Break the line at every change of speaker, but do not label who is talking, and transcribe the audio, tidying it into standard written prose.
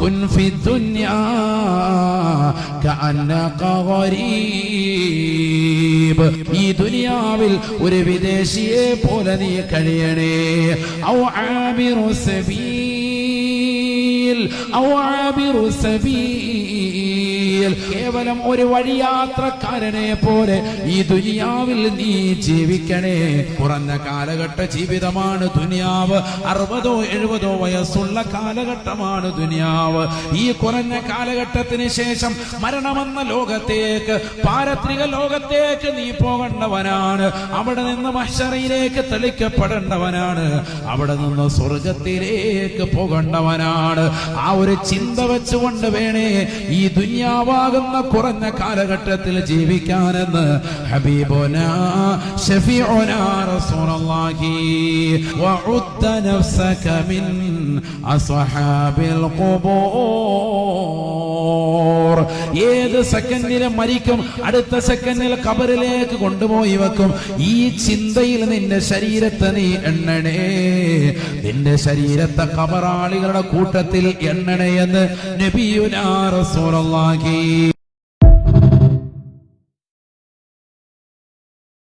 കുൻ ഫി ദുനിയാ കഅന്നക ഗരീബ്. ഈ ദുനിയാവിൽ ഒരു വിദേശിയെ പോലെ നീ കഴിയണേ. ഔ ആബിറു സബീൽ, ഔ ആബിറു സബീൽ, കേവലം ഒരു വഴിയാത്രക്കാരനെ പോലെ ഈ ദുനിയാവിൽ നീ ജീവിക്കണേ. കുറഞ്ഞ കാലഘട്ട ജീവിതമാണ് ദുനിയാവ്. 60-70 വയസ്സുള്ള കാലഘട്ടമാണ് ദുനിയാവ്. ഈ കുറഞ്ഞ കാലഘട്ടത്തിന് ശേഷം മരണമെന്ന ലോകത്തേക്ക്, പാരത്രിക ലോകത്തേക്ക് നീ പോകേണ്ടവനാണ്. അവിടെ നിന്ന് മഹ്ശറിലേക്ക് തെളിക്കപ്പെടേണ്ടവനാണ്. അവിടെ നിന്ന് സ്വർഗത്തിലേക്ക് പോകേണ്ടവനാണ്. ആ ഒരു ചിന്ത വെച്ചുകൊണ്ട് വേണേ ഈ ദുനിയാവാകുന്ന കുറഞ്ഞ കാലഘട്ടത്തിൽ ജീവിക്കാനെന്ന് ഹബീബുനാ ശഫീഉനാ റസൂലുള്ളാഹി വഉദ്ദ നഫ്സക മിൻ അസ്ഹാബിൽ ഖുബൂർ. ഏത് സെക്കൻഡിലും മരിക്കും, അടുത്ത സെക്കൻഡിൽ ഖബറിലേക്ക് കൊണ്ടുപോയി വെക്കും. ഈ ചിന്തയിൽ നിന്റെ ശരീരത്തെ നീ എണ്ണണേ. നിന്റെ ശരീരത്തെ ഖബറാളികളുടെ കൂട്ടത്തിൽ എണ്ണണേ എന്ന് നബിയുനാ റസൂലുള്ളാഹി